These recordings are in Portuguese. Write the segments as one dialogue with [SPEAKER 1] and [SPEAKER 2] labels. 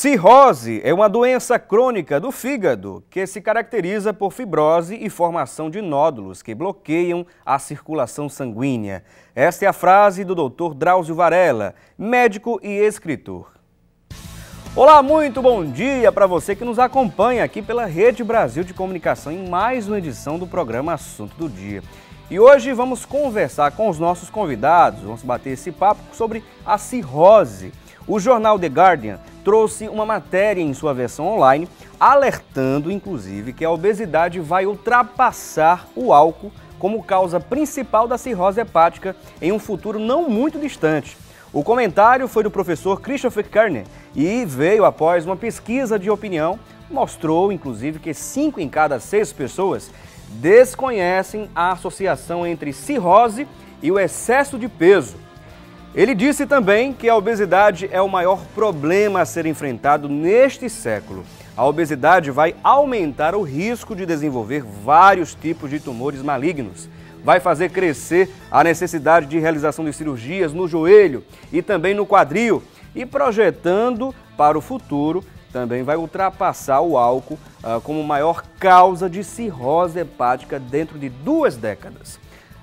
[SPEAKER 1] Cirrose é uma doença crônica do fígado que se caracteriza por fibrose e formação de nódulos que bloqueiam a circulação sanguínea. Esta é a frase do Dr. Drauzio Varela, médico e escritor. Olá, muito bom dia para você que nos acompanha aqui pela Rede Brasil de Comunicação em mais uma edição do programa Assunto do Dia. E hoje vamos conversar com os nossos convidados, vamos bater esse papo sobre a cirrose. O jornal The Guardian trouxe uma matéria em sua versão online, alertando, inclusive, que a obesidade vai ultrapassar o álcool como causa principal da cirrose hepática em um futuro não muito distante. O comentário foi do professor Christopher Kerner e veio após uma pesquisa de opinião, mostrou, inclusive, que 5 em cada 6 pessoas desconhecem a associação entre cirrose e o excesso de peso. Ele disse também que a obesidade é o maior problema a ser enfrentado neste século. A obesidade vai aumentar o risco de desenvolver vários tipos de tumores malignos. Vai fazer crescer a necessidade de realização de cirurgias no joelho e também no quadril. E projetando para o futuro, também vai ultrapassar o álcool como maior causa de cirrose hepática dentro de 2 décadas.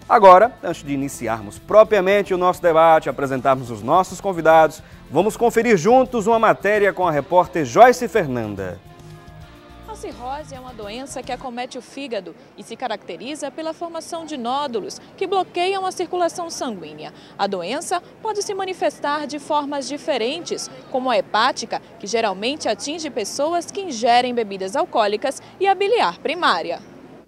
[SPEAKER 1] Agora, antes de iniciarmos propriamente o nosso debate, apresentarmos os nossos convidados, vamos conferir juntos uma matéria com a repórter Joyce Fernanda.
[SPEAKER 2] A cirrose é uma doença que acomete o fígado e se caracteriza pela formação de nódulos que bloqueiam a circulação sanguínea. A doença pode se manifestar de formas diferentes, como a hepática, que geralmente atinge pessoas que ingerem bebidas alcoólicas, e a biliar primária.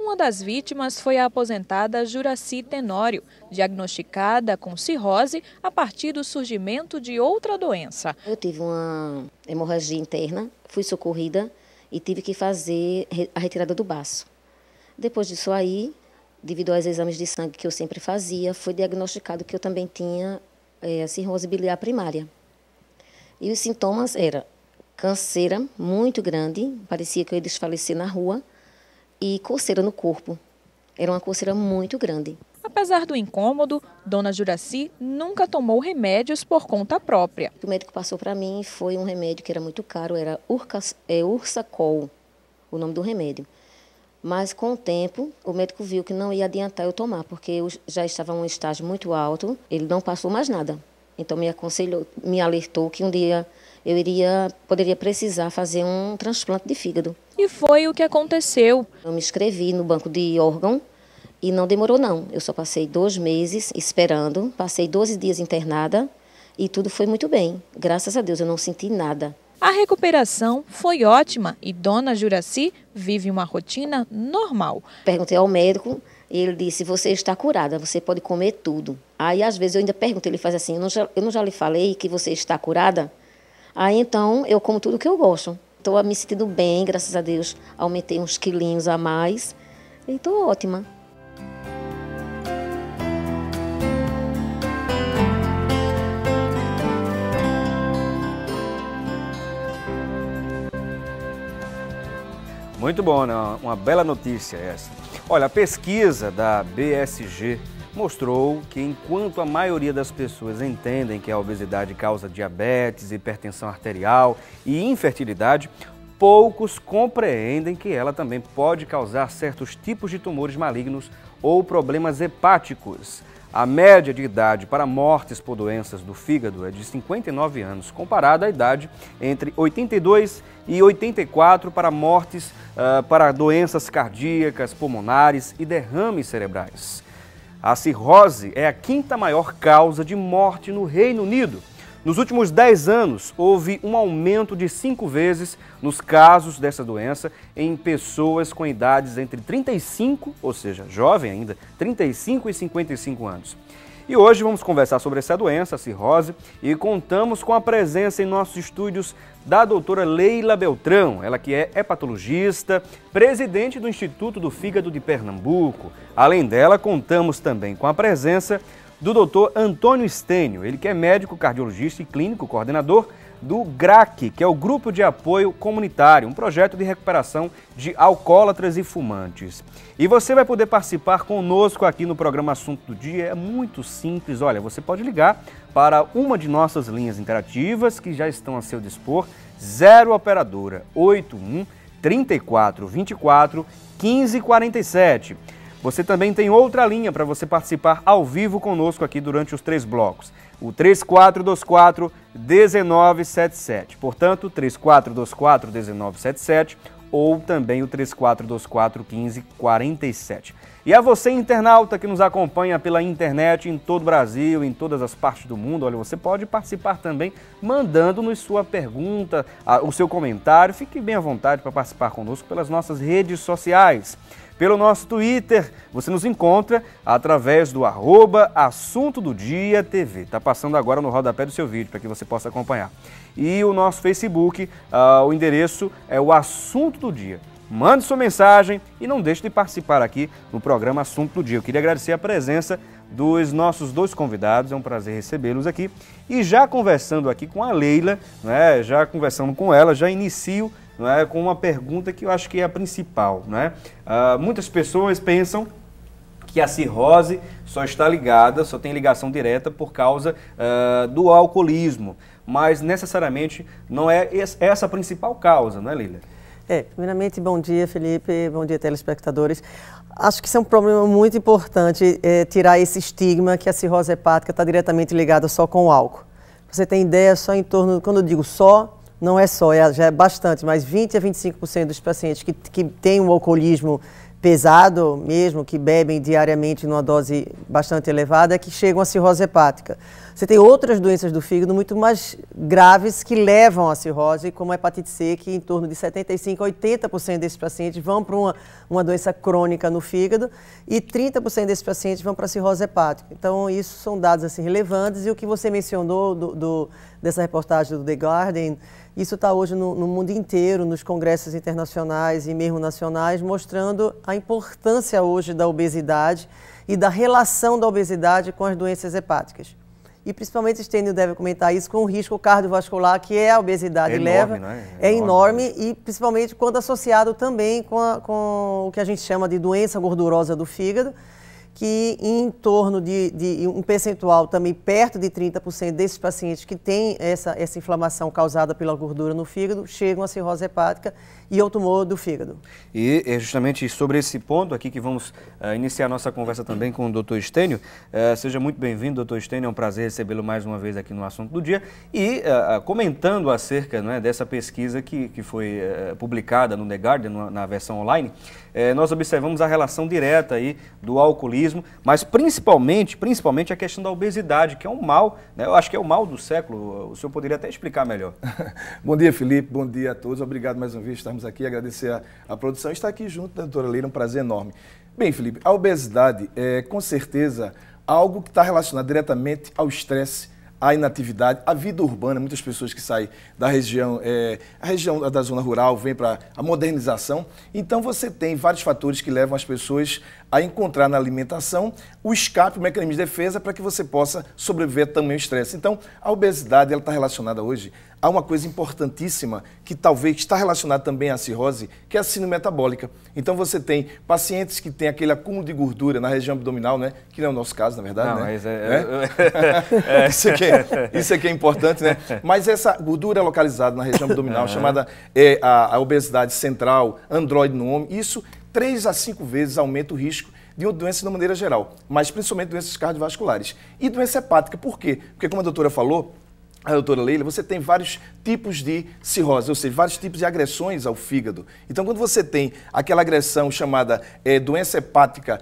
[SPEAKER 2] Uma das vítimas foi a aposentada Juraci Tenório, diagnosticada com cirrose a partir do surgimento de outra doença.
[SPEAKER 3] Eu tive uma hemorragia interna, fui socorrida e tive que fazer a retirada do baço. Depois disso aí, devido aos exames de sangue que eu sempre fazia, foi diagnosticado que eu também tinha a cirrose biliar primária. E os sintomas eram canseira muito grande, parecia que eu ia desfalecer na rua, e coceira no corpo. Era uma coceira muito grande.
[SPEAKER 2] Apesar do incômodo, dona Juraci nunca tomou remédios por conta própria.
[SPEAKER 3] O médico passou para mim foi um remédio que era muito caro, era Ursacol, o nome do remédio. Mas com o tempo, o médico viu que não ia adiantar eu tomar, porque eu já estava em um estágio muito alto, ele não passou mais nada. Então me aconselhou, me alertou que um dia eu poderia precisar fazer um transplante de fígado.
[SPEAKER 2] E foi o que aconteceu.
[SPEAKER 3] Eu me inscrevi no banco de órgão e não demorou não. Eu só passei 2 meses esperando, passei 12 dias internada e tudo foi muito bem. Graças a Deus eu não senti nada.
[SPEAKER 2] A recuperação foi ótima e dona Juraci vive uma rotina normal.
[SPEAKER 3] Perguntei ao médico e ele disse, você está curada, você pode comer tudo. Aí às vezes eu ainda pergunto, ele faz assim, eu não já lhe falei que você está curada? Aí então eu como tudo que eu gosto. Estou me sentindo bem, graças a Deus. Aumentei uns quilinhos a mais e estou ótima.
[SPEAKER 1] Muito bom, né? Uma bela notícia essa. Olha, a pesquisa da BSG mostrou que enquanto a maioria das pessoas entendem que a obesidade causa diabetes, hipertensão arterial e infertilidade, poucos compreendem que ela também pode causar certos tipos de tumores malignos ou problemas hepáticos. A média de idade para mortes por doenças do fígado é de 59 anos, comparada à idade entre 82 e 84 para mortes para doenças cardíacas, pulmonares e derrames cerebrais. A cirrose é a 5ª maior causa de morte no Reino Unido. Nos últimos 10 anos, houve um aumento de 5 vezes nos casos dessa doença em pessoas com idades entre 35, ou seja, jovem ainda, 35 e 55 anos. E hoje vamos conversar sobre essa doença, a cirrose, e contamos com a presença em nossos estúdios da doutora Leila Beltrão, ela que é hepatologista, presidente do Instituto do Fígado de Pernambuco. Além dela, contamos também com a presença do Dr. Antônio Stênio, ele que é médico cardiologista e clínico coordenador do GRAC, que é o Grupo de Apoio Comunitário, um projeto de recuperação de alcoólatras e fumantes. E você vai poder participar conosco aqui no programa Assunto do Dia, é muito simples. Olha, você pode ligar para uma de nossas linhas interativas que já estão a seu dispor, 0 operadora 81 34 24 15 47. Você também tem outra linha para você participar ao vivo conosco aqui durante os 3 blocos. O 3424-1977. Portanto, 3424-1977 ou também o 3424-1547. E a você, internauta, que nos acompanha pela internet em todo o Brasil, em todas as partes do mundo, olha, você pode participar também mandando-nos sua pergunta, o seu comentário. Fique bem à vontade para participar conosco pelas nossas redes sociais. Pelo nosso Twitter, você nos encontra através do @Assunto do Dia TV. Está passando agora no rodapé do seu vídeo para que você possa acompanhar. E o nosso Facebook, o endereço é o Assunto do Dia. Mande sua mensagem e não deixe de participar aqui no programa Assunto do Dia. Eu queria agradecer a presença dos nossos 2 convidados, é um prazer recebê-los aqui. E já conversando aqui com a Leila, né, já conversando com ela, já inicio com uma pergunta que eu acho que é a principal. Muitas pessoas pensam que a cirrose só está ligada, só tem ligação direta por causa do alcoolismo, mas necessariamente não é essa a principal causa, não é, Lília?
[SPEAKER 4] Primeiramente, bom dia, Felipe, bom dia, telespectadores. Acho que isso é um problema muito importante, tirar esse estigma que a cirrose hepática está diretamente ligada só com o álcool. Você tem ideia, só em torno, quando eu digo só, não é só, já é bastante, mas 20 a 25% dos pacientes que têm um alcoolismo pesado mesmo, que bebem diariamente numa dose bastante elevada, é que chegam à cirrose hepática. Você tem outras doenças do fígado muito mais graves que levam à cirrose, como a hepatite C, que em torno de 75 a 80% desses pacientes vão para uma doença crônica no fígado e 30% desses pacientes vão para a cirrose hepática. Então, isso são dados assim, relevantes, e o que você mencionou dessa reportagem do The Guardian, isso está hoje no mundo inteiro, nos congressos internacionais e mesmo nacionais, mostrando a importância hoje da obesidade e da relação da obesidade com as doenças hepáticas. E principalmente, Stênio deve comentar isso, com o risco cardiovascular que a obesidade leva.
[SPEAKER 1] Né?
[SPEAKER 4] É enorme, e principalmente quando associado também com o que a gente chama de doença gordurosa do fígado, que em torno de um percentual também perto de 30% desses pacientes que têm essa inflamação causada pela gordura no fígado chegam à cirrose hepática e ao tumor do fígado. E
[SPEAKER 1] é justamente sobre esse ponto aqui que vamos iniciar nossa conversa também com o Dr. Stênio. Seja muito bem-vindo, Dr. Stênio, é um prazer recebê-lo mais uma vez aqui no Assunto do Dia. E comentando acerca dessa pesquisa que foi publicada no The Guardian, na versão online, nós observamos a relação direta aí do alcoolismo, mas principalmente a questão da obesidade, que é um mal, né? Eu acho que é o mal do século. O senhor poderia até explicar melhor.
[SPEAKER 5] Bom dia, Felipe, bom dia a todos, obrigado mais uma vez por estarmos aqui, agradecer a produção e estar aqui junto da doutora Leila, um prazer enorme. Bem, Felipe, a obesidade é com certeza algo que está relacionado diretamente ao estresse, à inatividade, à vida urbana. Muitas pessoas que saem da região, a região da zona rural, vem para a modernização. Então você tem vários fatores que levam as pessoas a encontrar na alimentação o escape, o mecanismo de defesa para que você possa sobreviver também ao estresse. Então a obesidade está relacionada hoje a uma coisa importantíssima que talvez está relacionada também à cirrose, que é a síndrome metabólica. Então você tem pacientes que têm aquele acúmulo de gordura na região abdominal, né? Que não é o nosso caso, na verdade.
[SPEAKER 1] Não,
[SPEAKER 5] né?
[SPEAKER 1] Mas
[SPEAKER 5] isso aqui é importante, né? Mas essa gordura localizada na região abdominal, chamada a obesidade central, androide no homem, isso 3 a 5 vezes aumenta o risco de uma doença de maneira geral, mas principalmente doenças cardiovasculares. E doença hepática, por quê? Porque, como a doutora falou, a doutora Leila, você tem vários tipos de cirrose, ou seja, vários tipos de agressões ao fígado. Então, quando você tem aquela agressão chamada doença hepática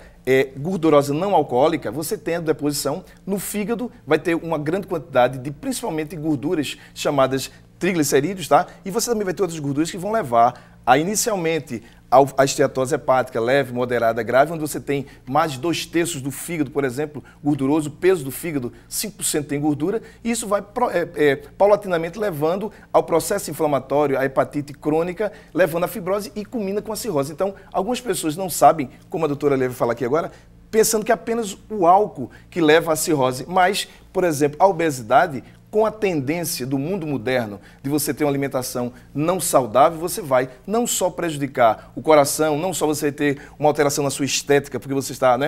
[SPEAKER 5] gordurosa não alcoólica, você tem a deposição no fígado, vai ter uma grande quantidade de, principalmente, gorduras chamadas triglicerídeos, tá? E você também vai ter outras gorduras que vão levar a, inicialmente, a esteatose hepática leve, moderada, grave, onde você tem mais de 2/3 do fígado, por exemplo, gorduroso, o peso do fígado, 5% tem gordura, e isso vai paulatinamente levando ao processo inflamatório, à hepatite crônica, levando à fibrose e culmina com a cirrose. Então, algumas pessoas não sabem, como a doutora Leila vai falar aqui agora, pensando que é apenas o álcool que leva à cirrose, mas, por exemplo, a obesidade, com a tendência do mundo moderno de você ter uma alimentação não saudável, você vai não só prejudicar o coração, não só você vai ter uma alteração na sua estética, porque você está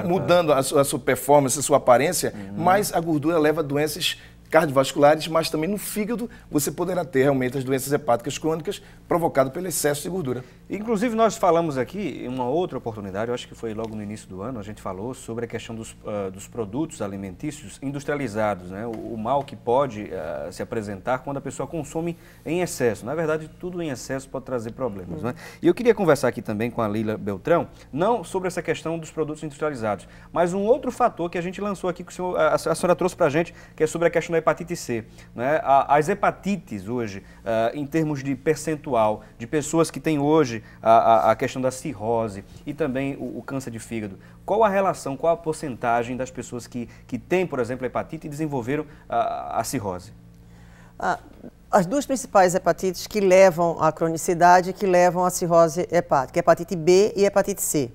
[SPEAKER 5] mudando a sua performance, a sua aparência, mas a gordura leva a doenças cardiovasculares, mas também no fígado você poderá ter realmente as doenças hepáticas crônicas provocadas pelo excesso de gordura.
[SPEAKER 1] Inclusive, nós falamos aqui, em uma outra oportunidade, eu acho que foi logo no início do ano, a gente falou sobre a questão dos produtos alimentícios industrializados, né? O mal que pode se apresentar quando a pessoa consome em excesso. Na verdade, tudo em excesso pode trazer problemas, né? E eu queria conversar aqui também com a Leila Beltrão, não sobre essa questão dos produtos industrializados, mas um outro fator que a gente lançou aqui, que a senhora trouxe para a gente, que é sobre a questão da hepatite C, né? As hepatites hoje, em termos de percentual, de pessoas que têm hoje a questão da cirrose e também o câncer de fígado, qual a relação, qual a porcentagem das pessoas que têm, por exemplo, a hepatite e desenvolveram a cirrose?
[SPEAKER 4] As duas principais hepatites que levam à cronicidade, que levam à cirrose hepática, hepatite B e hepatite C.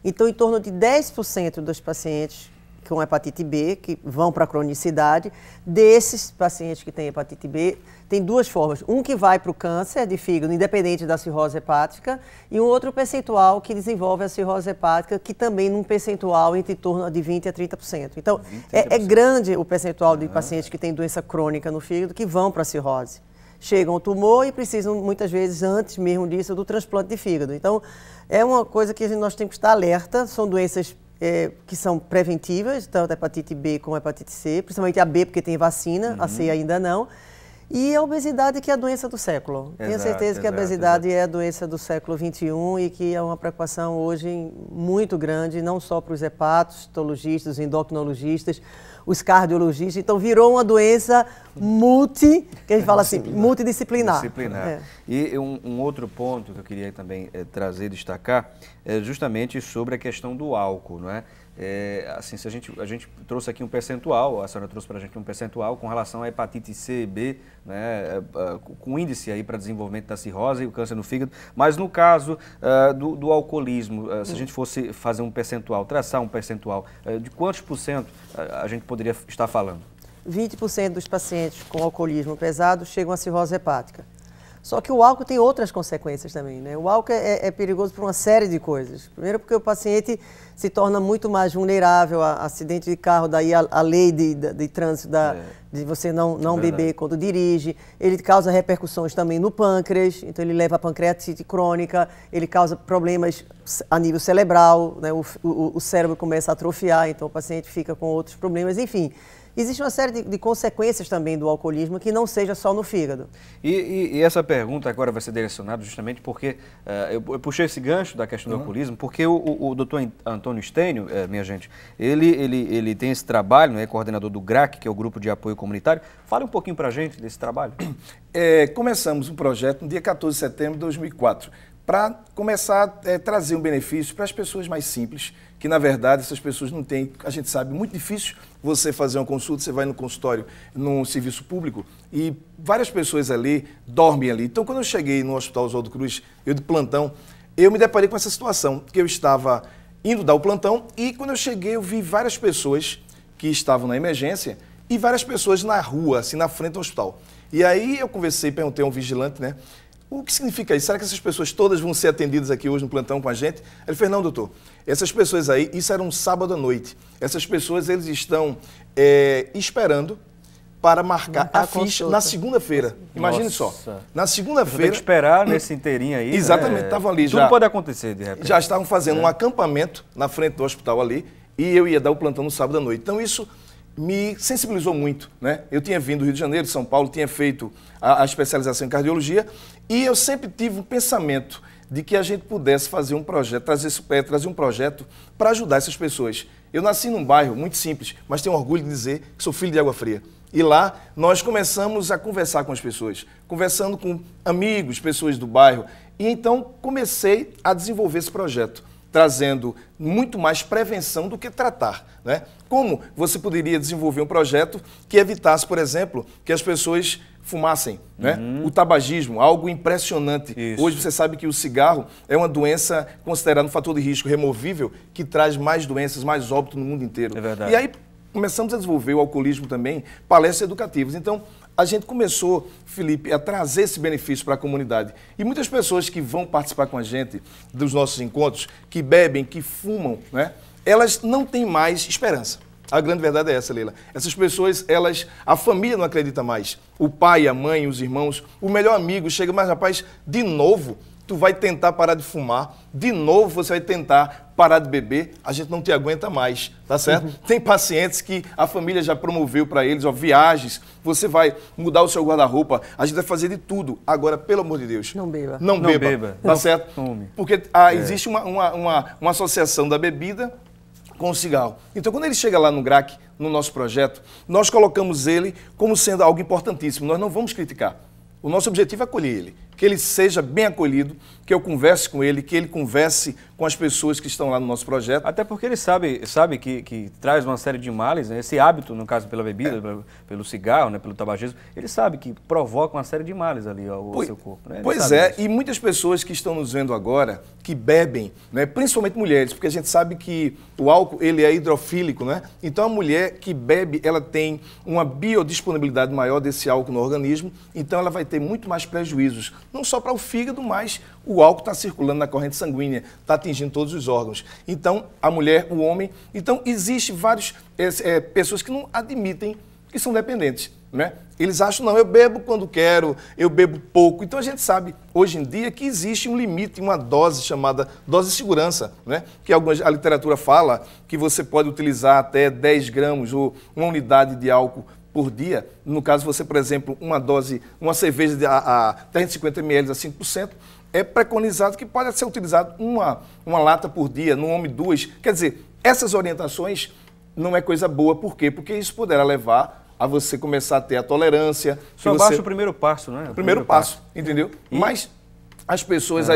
[SPEAKER 4] Então, em torno de 10% dos pacientes com hepatite B, que vão para a cronicidade, desses pacientes que têm hepatite B, tem duas formas. Um que vai para o câncer de fígado, independente da cirrose hepática, e um outro percentual que desenvolve a cirrose hepática, que também num percentual entre torno de 20% a 30%. Então, é grande o percentual de pacientes que têm doença crônica no fígado que vão para a cirrose. Chegam ao tumor e precisam, muitas vezes, antes mesmo disso, do transplante de fígado. Então, é uma coisa que nós temos que estar alerta, são doenças que são preventivas, tanto a hepatite B como a hepatite C, principalmente a B porque tem vacina, a C ainda não. E a obesidade, que é a doença do século. Tenho certeza que a obesidade é a doença do século XXI e que é uma preocupação hoje muito grande, não só para os hepatologistas, os endocrinologistas, os cardiologistas. Então, virou uma doença que a gente fala assim, multidisciplinar.
[SPEAKER 1] E um outro ponto que eu queria também trazer, destacar, é justamente sobre a questão do álcool, não é? Assim, se a gente trouxe aqui um percentual, a senhora trouxe para a gente um percentual com relação à hepatite C, B, né, com índice aí para desenvolvimento da cirrose e o câncer no fígado, mas no caso do alcoolismo, se a gente fosse fazer um percentual, traçar um percentual, de quantos por cento a gente poderia estar falando?
[SPEAKER 4] 20% dos pacientes com alcoolismo pesado chegam à cirrose hepática. Só que o álcool tem outras consequências também, né? O álcool é perigoso por uma série de coisas. Primeiro porque o paciente se torna muito mais vulnerável a acidente de carro, daí a lei de trânsito de você não beber quando dirige. Ele causa repercussões também no pâncreas, então ele leva a pancreatite crônica, ele causa problemas a nível cerebral, né? O cérebro começa a atrofiar, então o paciente fica com outros problemas, enfim. Existe uma série de consequências também do alcoolismo que não seja só no fígado.
[SPEAKER 1] E essa pergunta agora vai ser direcionada justamente porque eu puxei esse gancho da questão do alcoolismo, porque o doutor Antônio Stênio, minha gente, ele tem esse trabalho, né, coordenador do GRAC, que é o Grupo de Apoio Comunitário. Fale um pouquinho para a gente desse trabalho.
[SPEAKER 5] Começamos um projeto no dia 14 de setembro de 2004, para começar a trazer um benefício para as pessoas mais simples, que na verdade essas pessoas não têm, a gente sabe, muito difícil você fazer uma consulta, você vai no consultório, num serviço público, e várias pessoas ali dormem ali. Então, quando eu cheguei no Hospital Oswaldo Cruz, eu de plantão, eu me deparei com essa situação, que eu estava indo dar o plantão e quando eu cheguei eu vi várias pessoas que estavam na emergência e várias pessoas na rua, assim, na frente do hospital. E aí eu conversei, perguntei a um vigilante, né? O que significa isso? Será que essas pessoas todas vão ser atendidas aqui hoje no plantão com a gente? Ele fez, não, doutor, essas pessoas aí, isso era um sábado à noite, essas pessoas, eles estão esperando para marcar a ficha na segunda-feira. Imagine só, na segunda-feira...
[SPEAKER 1] Tem que esperar nesse inteirinho aí.
[SPEAKER 5] Exatamente, estavam ali já...
[SPEAKER 1] Tudo pode acontecer, de repente.
[SPEAKER 5] Já estavam fazendo um acampamento na frente do hospital ali e eu ia dar o plantão no sábado à noite. Então isso me sensibilizou muito, né? Eu tinha vindo do Rio de Janeiro, de São Paulo, tinha feito a especialização em cardiologia e eu sempre tive um pensamento de que a gente pudesse fazer um projeto, trazer um projeto para ajudar essas pessoas. Eu nasci num bairro muito simples, mas tenho orgulho de dizer que sou filho de Água Fria. E lá nós começamos a conversar com as pessoas, conversando com amigos, pessoas do bairro. E então comecei a desenvolver esse projeto, trazendo muito mais prevenção do que tratar, né? Como você poderia desenvolver um projeto que evitasse, por exemplo, que as pessoas fumassem, né? O tabagismo, algo impressionante. Isso. Hoje você sabe que o cigarro é uma doença considerada um fator de risco removível que traz mais doenças, mais óbito no mundo inteiro.
[SPEAKER 1] É verdade.
[SPEAKER 5] E aí começamos a desenvolver o alcoolismo também, palestras educativas. Então, a gente começou, Felipe, a trazer esse benefício para a comunidade. E muitas pessoas que vão participar com a gente dos nossos encontros, que bebem, que fumam, né? Elas não têm mais esperança. A grande verdade é essa, Leila. Essas pessoas, a família não acredita mais. O pai, a mãe, os irmãos, o melhor amigo chega, mas rapaz, de novo, tu vai tentar parar de fumar, de novo você vai tentar parar de beber, a gente não te aguenta mais, tá certo? Tem pacientes que a família já promoveu para eles, ó, viagens, você vai mudar o seu guarda-roupa, a gente vai fazer de tudo. Agora, pelo amor de Deus,
[SPEAKER 4] não beba.
[SPEAKER 5] Não beba, tá certo?
[SPEAKER 1] Fume.
[SPEAKER 5] Porque existe uma associação da bebida com o cigarro. Então, quando ele chega lá no GRAC, no nosso projeto, nós colocamos ele como sendo algo importantíssimo. Nós não vamos criticar. O nosso objetivo é acolher ele, que ele seja bem acolhido, que eu converse com ele, que ele converse com as pessoas que estão lá no nosso projeto.
[SPEAKER 1] Até porque ele sabe que traz uma série de males, né? Esse hábito, no caso pela bebida, pelo cigarro, né? Pelo tabagismo, ele sabe que provoca uma série de males ali ao seu corpo. Né?
[SPEAKER 5] Pois é, e muitas pessoas que estão nos vendo agora, que bebem, né? Principalmente mulheres, porque a gente sabe que o álcool ele é hidrofílico, né? Então a mulher que bebe, ela tem uma biodisponibilidade maior desse álcool no organismo, então ela vai ter muito mais prejuízos, não só para o fígado, mas o álcool está circulando na corrente sanguínea, está atingindo todos os órgãos. Então, a mulher, o homem... Então, existe várias pessoas que não admitem que são dependentes, né? Eles acham, não, eu bebo quando quero, eu bebo pouco. Então, a gente sabe, hoje em dia, que existe um limite, uma dose chamada dose de segurança, né? Que a literatura fala que você pode utilizar até 10 gramas ou uma unidade de álcool por dia. No caso, você, por exemplo, uma cerveja de 350 ml a 5%, é preconizado que pode ser utilizado uma lata por dia, no homem 2. Quer dizer, essas orientações não é coisa boa. Por quê? Porque isso poderá levar a você começar a ter a tolerância.
[SPEAKER 1] Só basta o primeiro passo, né?
[SPEAKER 5] O primeiro passo, entendeu? Mas as pessoas,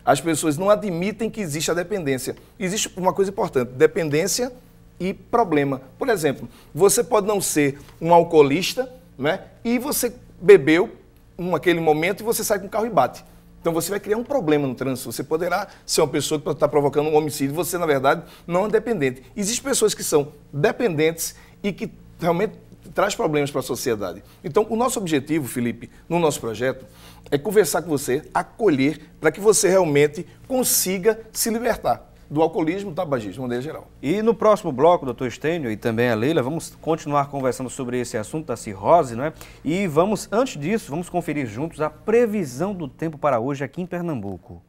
[SPEAKER 5] as pessoas não admitem que existe a dependência. Existe uma coisa importante, dependência e problema. Por exemplo, você pode não ser um alcoolista, né? E você bebeu naquele momento e você sai com o carro e bate. Então você vai criar um problema no trânsito. Você poderá ser uma pessoa que está provocando um homicídio. Você, na verdade, não é dependente. Existem pessoas que são dependentes e que realmente traz problemas para a sociedade. Então, o nosso objetivo, Felipe, no nosso projeto, é conversar com você, acolher, para que você realmente consiga se libertar do alcoolismo e do tabagismo, de maneira geral.
[SPEAKER 1] E no próximo bloco, doutor Estênio e também a Leila, vamos continuar conversando sobre esse assunto da cirrose, não é? E vamos, antes disso, vamos conferir juntos a previsão do tempo para hoje aqui em Pernambuco.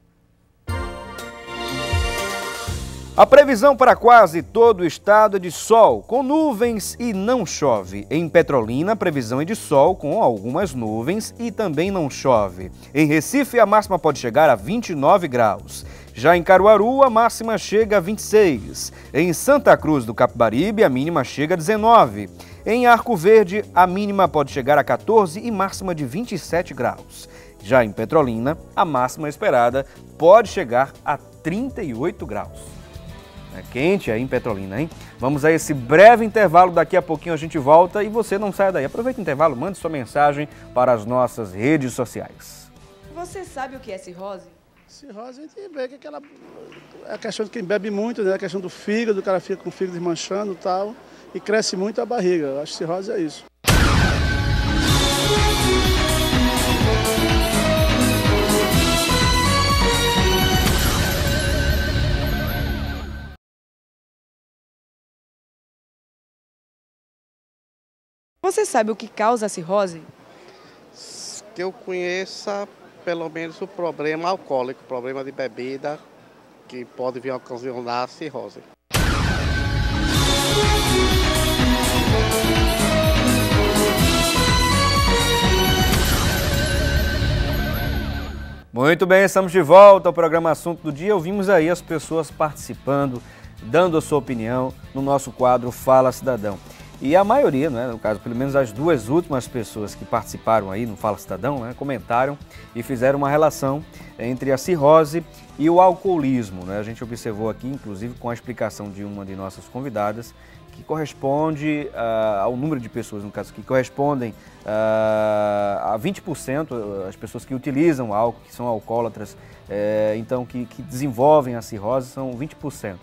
[SPEAKER 1] A previsão para quase todo o estado é de sol, com nuvens e não chove. Em Petrolina, a previsão é de sol, com algumas nuvens e também não chove. Em Recife, a máxima pode chegar a 29 graus. Já em Caruaru, a máxima chega a 26. Em Santa Cruz do Capibaribe, a mínima chega a 19. Em Arco Verde, a mínima pode chegar a 14 e máxima de 27 graus. Já em Petrolina, a máxima esperada pode chegar a 38 graus. É quente aí em Petrolina, hein? Vamos a esse breve intervalo, daqui a pouquinho a gente volta e você não saia daí. Aproveita o intervalo, mande sua mensagem para as nossas redes sociais.
[SPEAKER 2] Você sabe o que é cirrose?
[SPEAKER 6] Cirrose, a gente vê que é a questão de quem bebe muito, né? A questão do fígado, o cara fica com o fígado desmanchando e tal, e cresce muito a barriga. Eu acho que cirrose é isso.
[SPEAKER 2] Você sabe o que causa a cirrose?
[SPEAKER 7] Que eu conheça, pelo menos, o problema alcoólico, o problema de bebida, que pode vir a ocasionar a cirrose.
[SPEAKER 1] Muito bem, estamos de volta ao programa Assunto do Dia. Ouvimos aí as pessoas participando, dando a sua opinião no nosso quadro Fala Cidadão. E a maioria, né, no caso, pelo menos as duas últimas pessoas que participaram aí no Fala Cidadão, né, comentaram e fizeram uma relação entre a cirrose e o alcoolismo, né? A gente observou aqui, inclusive, com a explicação de uma de nossas convidadas, que corresponde ao número de pessoas, no caso, que correspondem a 20% as pessoas que utilizam álcool, que são alcoólatras, então que desenvolvem a cirrose, são 20%.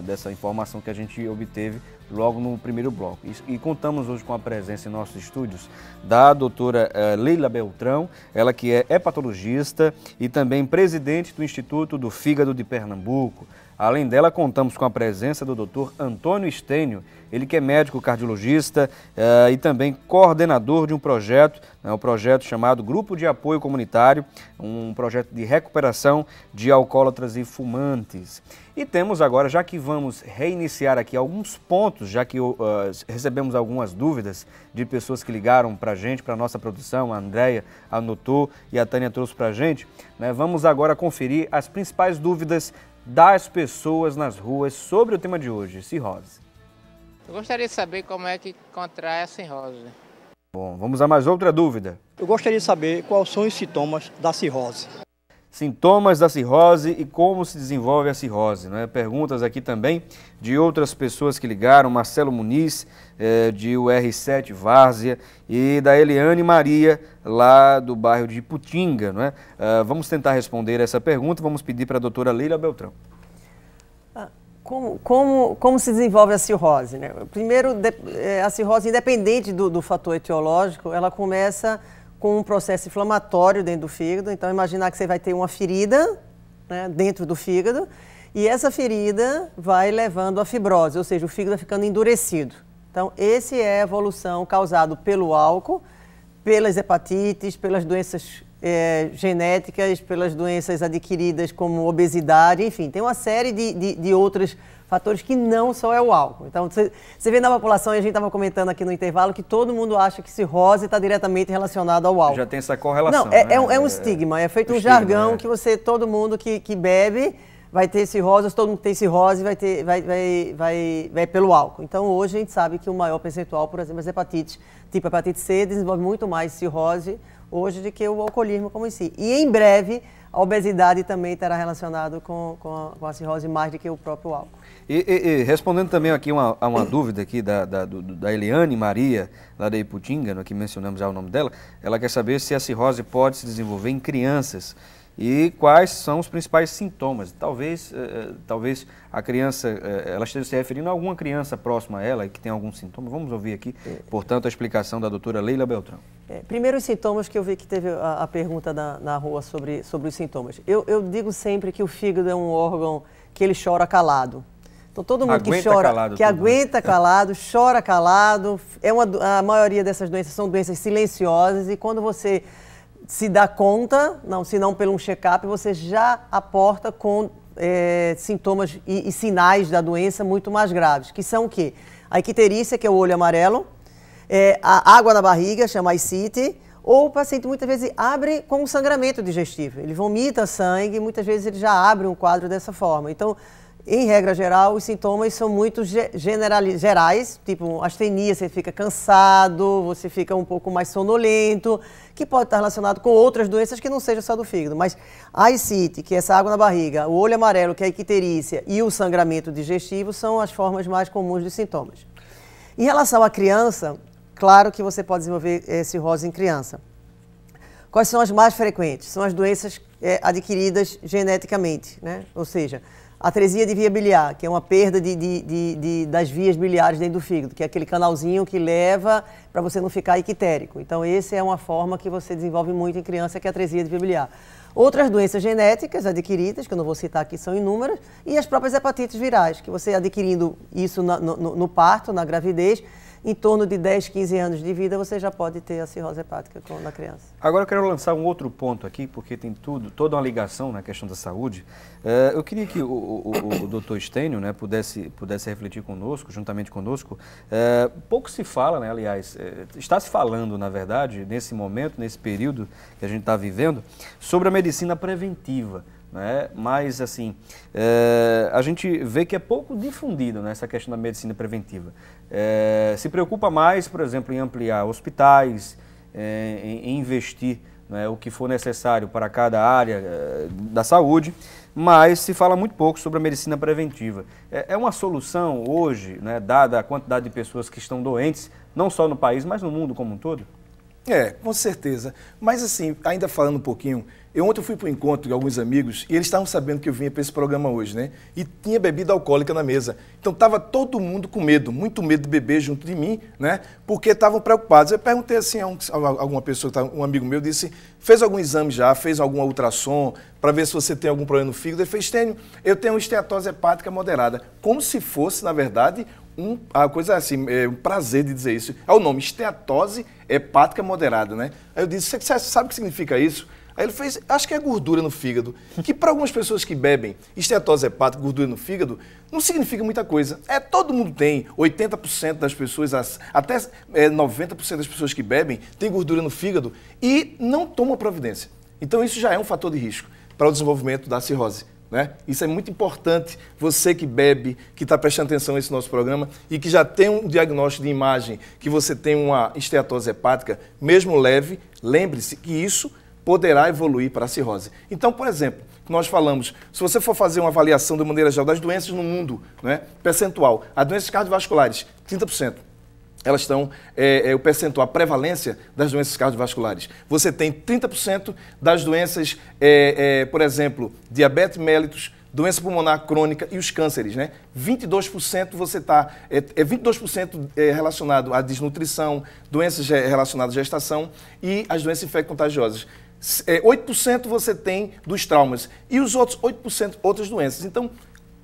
[SPEAKER 1] Dessa informação que a gente obteve logo no primeiro bloco. E contamos hoje com a presença em nossos estúdios da doutora Leila Beltrão, ela que é hepatologista e também presidente do Instituto do Fígado de Pernambuco. Além dela, contamos com a presença do Dr. Antônio Estênio, ele que é médico cardiologista e também coordenador de um projeto, um projeto chamado Grupo de Apoio Comunitário, um projeto de recuperação de alcoólatras e fumantes. E temos agora, já que vamos reiniciar aqui alguns pontos, já que recebemos algumas dúvidas de pessoas que ligaram para a gente, para a nossa produção, a Andréia anotou e a Tânia trouxe para a gente, né? Vamos agora conferir as principais dúvidas das pessoas nas ruas sobre o tema de hoje, cirrose.
[SPEAKER 8] Eu gostaria de saber como é que contrai a cirrose.
[SPEAKER 1] Bom, vamos a mais outra dúvida.
[SPEAKER 9] Eu gostaria de saber quais são os sintomas da cirrose.
[SPEAKER 1] Sintomas da cirrose e como se desenvolve a cirrose, né? Perguntas aqui também de outras pessoas que ligaram, Marcelo Muniz, de UR7 Várzea, e da Eliane Maria, lá do bairro de Iputinga, não é? Vamos tentar responder essa pergunta, vamos pedir para a doutora Leila Beltrão.
[SPEAKER 4] Como se desenvolve a cirrose, né? Primeiro, a cirrose, independente do fator etiológico, ela começa com um processo inflamatório dentro do fígado. Então, imaginar que você vai ter uma ferida, né, dentro do fígado, e essa ferida vai levando à fibrose, ou seja, o fígado vai ficando endurecido. Então, essa é a evolução causada pelo álcool, pelas hepatites, pelas doenças genéticas, pelas doenças adquiridas como obesidade, enfim, tem uma série de outros fatores que não só é o álcool. Então, você vê na população, e a gente estava comentando aqui no intervalo, que todo mundo acha que cirrose está diretamente relacionado ao álcool.
[SPEAKER 1] Já tem essa correlação.
[SPEAKER 4] Não, é um estigma, é feito um jargão que todo mundo que bebe vai ter cirrose, todo mundo que tem cirrose vai pelo álcool. Então, hoje a gente sabe que o maior percentual, por exemplo, as hepatites, tipo hepatite C, desenvolve muito mais cirrose hoje do que o alcoolismo como em si. E em breve, a obesidade também estará relacionada com a cirrose mais do que o próprio álcool.
[SPEAKER 1] E respondendo também aqui a uma dúvida aqui da Eliane Maria, lá da Iputinga, que mencionamos já o nome dela, ela quer saber se a cirrose pode se desenvolver em crianças e quais são os principais sintomas. Talvez a criança, ela esteja se referindo a alguma criança próxima a ela que tem algum sintoma. Vamos ouvir aqui, portanto, a explicação da doutora Leila Beltrão.
[SPEAKER 4] Primeiro os sintomas, que eu vi que teve a pergunta na rua sobre os sintomas. Eu digo sempre que o fígado é um órgão que ele chora calado. Então todo mundo que chora, calado, que aguenta calado, chora calado, a maioria dessas doenças são doenças silenciosas, e quando você se dá conta, se não pelo um check-up, você já aporta com sintomas e sinais da doença muito mais graves, que são o quê? A icterícia, que é o olho amarelo, a água na barriga, chama ascite, ou o paciente muitas vezes abre com um sangramento digestivo. Ele vomita sangue, muitas vezes ele já abre um quadro dessa forma. Então, em regra geral, os sintomas são muito gerais, tipo astenia, você fica cansado, você fica um pouco mais sonolento, que pode estar relacionado com outras doenças que não sejam só do fígado. Mas a ascite, que é essa água na barriga, o olho amarelo, que é a icterícia, e o sangramento digestivo são as formas mais comuns dos sintomas. Em relação à criança, claro que você pode desenvolver cirrose em criança. Quais são as mais frequentes? São as doenças adquiridas geneticamente, né? Ou seja, atresia de via biliar, que é uma perda das vias biliares dentro do fígado, que é aquele canalzinho que leva para você não ficar ictérico. Então, essa é uma forma que você desenvolve muito em criança, que é a atresia de via biliar. Outras doenças genéticas adquiridas, que eu não vou citar aqui, são inúmeras, e as próprias hepatites virais, que você adquirindo isso no parto, na gravidez, em torno de 10, 15 anos de vida, você já pode ter a cirrose hepática na criança. Agora eu quero lançar um outro ponto aqui, porque tem toda uma ligação na questão da saúde. Eu queria que o doutor Estênio, né, pudesse refletir conosco, juntamente conosco. Pouco se fala, né, aliás, está se falando, na verdade, nesse momento, nesse período que a gente está vivendo, sobre a medicina preventiva. Né? Mas, assim, a gente vê que é pouco difundido, né, essa questão da medicina preventiva. Se preocupa mais, por exemplo, em ampliar hospitais, em investir, né, o que for necessário para cada área da saúde, mas se fala muito pouco sobre a medicina preventiva. É uma solução hoje, né, dada a quantidade de pessoas que estão doentes, não só no país, mas no mundo como um todo?
[SPEAKER 5] Com certeza. Mas assim, ainda falando um pouquinho Ontem eu fui para um encontro de alguns amigos e eles estavam sabendo que eu vinha para esse programa hoje, né? E tinha bebida alcoólica na mesa. Então estava todo mundo com medo, muito medo de beber junto de mim, né? Porque estavam preocupados. Eu perguntei assim a alguma pessoa, um amigo meu, disse, fez algum exame já, fez algum ultrassom para ver se você tem algum problema no fígado? Ele fez, eu tenho esteatose hepática moderada. Como se fosse, na verdade, a coisa assim, um prazer de dizer isso. É o nome, esteatose hepática moderada, né? Aí eu disse, você sabe o que significa isso? Aí ele fez, acho que é gordura no fígado, que para algumas pessoas que bebem esteatose hepática, gordura no fígado, não significa muita coisa. Todo mundo tem, 80% das pessoas, até 90% das pessoas que bebem tem gordura no fígado e não tomam providência. Então isso já é um fator de risco para o desenvolvimento da cirrose. Né? Isso é muito importante, você que bebe, que está prestando atenção nesse nosso programa e que já tem um diagnóstico de imagem, que você tem uma esteatose hepática, mesmo leve, lembre-se que isso poderá evoluir para a cirrose. Então, por exemplo, nós falamos, se você for fazer uma avaliação de maneira geral das doenças no mundo, né, percentual, as doenças cardiovasculares, 30%. Elas estão, o percentual, a prevalência das doenças cardiovasculares. Você tem 30% das doenças, por exemplo, diabetes mellitus, doença pulmonar crônica e os cânceres, né? 22% você está, 22% relacionado à desnutrição, doenças relacionadas à gestação e as doenças infecto-contagiosas. 8% você tem dos traumas e os outros 8% outras doenças. Então,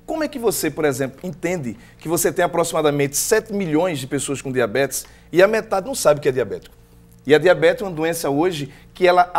[SPEAKER 5] como é que você, por exemplo, entende que você tem aproximadamente 7 milhões de pessoas com diabetes e a metade não sabe o que é diabético? E a diabetes é uma doença hoje que ela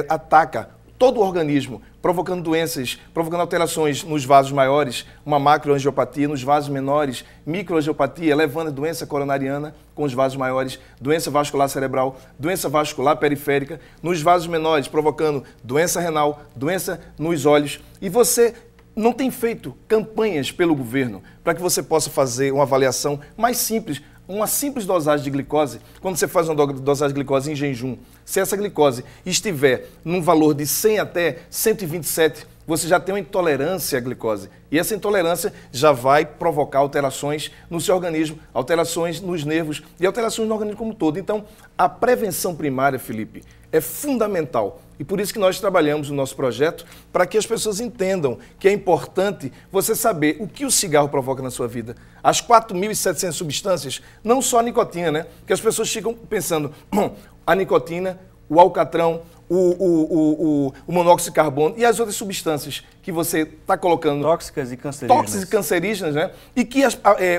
[SPEAKER 5] ataca todo o organismo, provocando doenças, provocando alterações nos vasos maiores, uma macroangiopatia, nos vasos menores, microangiopatia, levando a doença coronariana com os vasos maiores, doença vascular cerebral, doença vascular periférica, nos vasos menores, provocando doença renal, doença nos olhos. E você não tem feito campanhas pelo governo para que você possa fazer uma avaliação mais simples, uma simples dosagem de glicose. Quando você faz uma dosagem de glicose em jejum, se essa glicose estiver num valor de 100 até 127, você já tem uma intolerância à glicose. E essa intolerância já vai provocar alterações no seu organismo, alterações nos nervos e alterações no organismo como um todo. Então, a prevenção primária, Felipe, é fundamental. E por isso que nós trabalhamos no nosso projeto para que as pessoas entendam que é importante você saber o que o cigarro provoca na sua vida. As 4.700 substâncias, não só a nicotina, né? Que as pessoas ficam pensando, a nicotina, o alcatrão, o monóxido de carbono e as outras substâncias que você está colocando.
[SPEAKER 1] Tóxicas e cancerígenas.
[SPEAKER 5] Tóxicas e cancerígenas, né? E que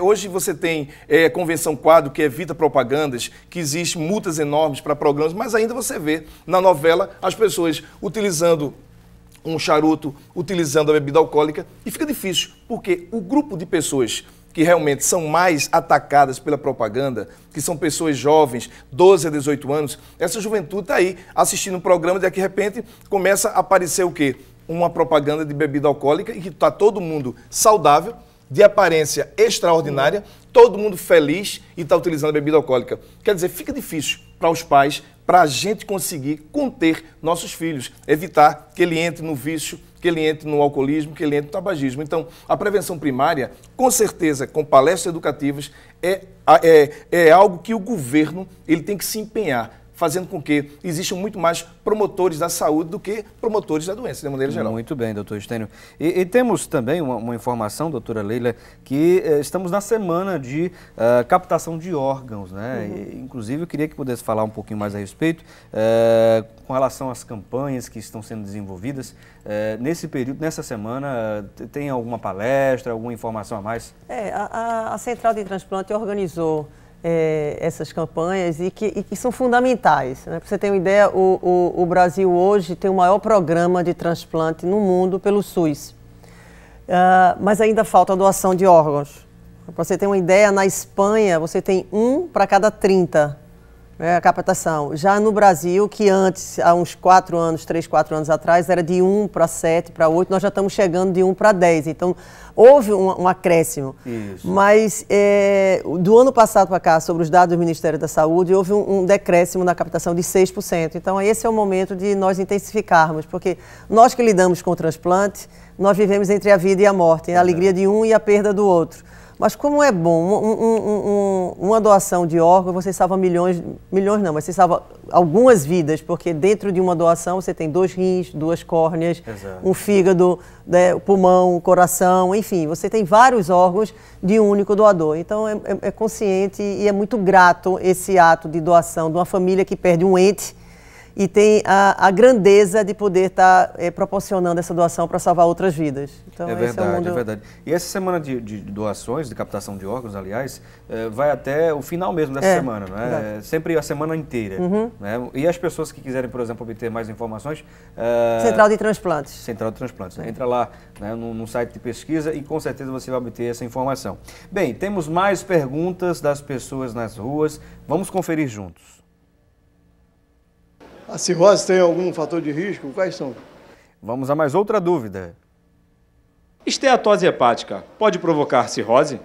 [SPEAKER 5] hoje você tem Convenção Quadro, que evita propagandas, que existe multas enormes para programas, mas ainda você vê na novela as pessoas utilizando um charuto, utilizando a bebida alcoólica e fica difícil, porque o grupo de pessoas que realmente são mais atacadas pela propaganda, que são pessoas jovens, 12 a 18 anos, essa juventude está aí assistindo um programa e de repente começa a aparecer o quê? Uma propaganda de bebida alcoólica e que está todo mundo saudável, de aparência extraordinária, todo mundo feliz e está utilizando a bebida alcoólica. Quer dizer, fica difícil para os pais, para a gente conseguir conter nossos filhos, evitar que ele entre no vício, que ele entre no alcoolismo, que ele entre no tabagismo. Então, a prevenção primária, com certeza, com palestras educativas, é algo que o governo ele tem que se empenhar, fazendo com que existam muito mais promotores da saúde do que promotores da doença, de maneira geral.
[SPEAKER 1] Muito bem, doutor Estênio. E temos também uma informação, doutora Leila, que estamos na semana de captação de órgãos, né? E, inclusive, eu queria que pudesse falar um pouquinho mais a respeito, com relação às campanhas que estão sendo desenvolvidas. Nesse período, nessa semana, tem alguma palestra, alguma informação a mais?
[SPEAKER 4] A Central de Transplante organizou essas campanhas e que são fundamentais. Né? Para você ter uma ideia, o Brasil hoje tem o maior programa de transplante no mundo pelo SUS, mas ainda falta doação de órgãos. Para você ter uma ideia, na Espanha você tem 1 para cada 30, né, a captação. Já no Brasil, que antes, há uns 3, 4 anos atrás, era de 1 para 7, para 8, nós já estamos chegando de 1 para 10. Então, houve um acréscimo. Isso. Mas do ano passado para cá, sobre os dados do Ministério da Saúde, houve um decréscimo na captação de 6%. Então, esse é o momento de nós intensificarmos, porque nós que lidamos com o transplante, nós vivemos entre a vida e a morte, a alegria de um e a perda do outro. Mas como é bom, uma doação de órgão, você salva milhões não, mas você salva algumas vidas, porque dentro de uma doação você tem 2 rins, 2 córneas,
[SPEAKER 1] Exato.
[SPEAKER 4] um fígado, né, pulmão, coração, enfim, você tem vários órgãos de um único doador. Então é consciente e é muito grato esse ato de doação de uma família que perde um ente e tem a grandeza de poder estar proporcionando essa doação para salvar outras vidas. Então,
[SPEAKER 1] É verdade, é verdade. E essa semana de doações, de captação de órgãos, aliás, vai até o final mesmo dessa semana, não é? Sempre a semana inteira. Né? E as pessoas que quiserem, por exemplo, obter mais informações...
[SPEAKER 4] Central de Transplantes.
[SPEAKER 1] Central de Transplantes. Entra lá, né, no site de pesquisa e com certeza você vai obter essa informação. Bem, temos mais perguntas das pessoas nas ruas. Vamos conferir juntos.
[SPEAKER 10] A cirrose tem algum fator de risco? Quais são?
[SPEAKER 1] Vamos a mais outra dúvida.
[SPEAKER 11] Esteatose hepática pode provocar cirrose?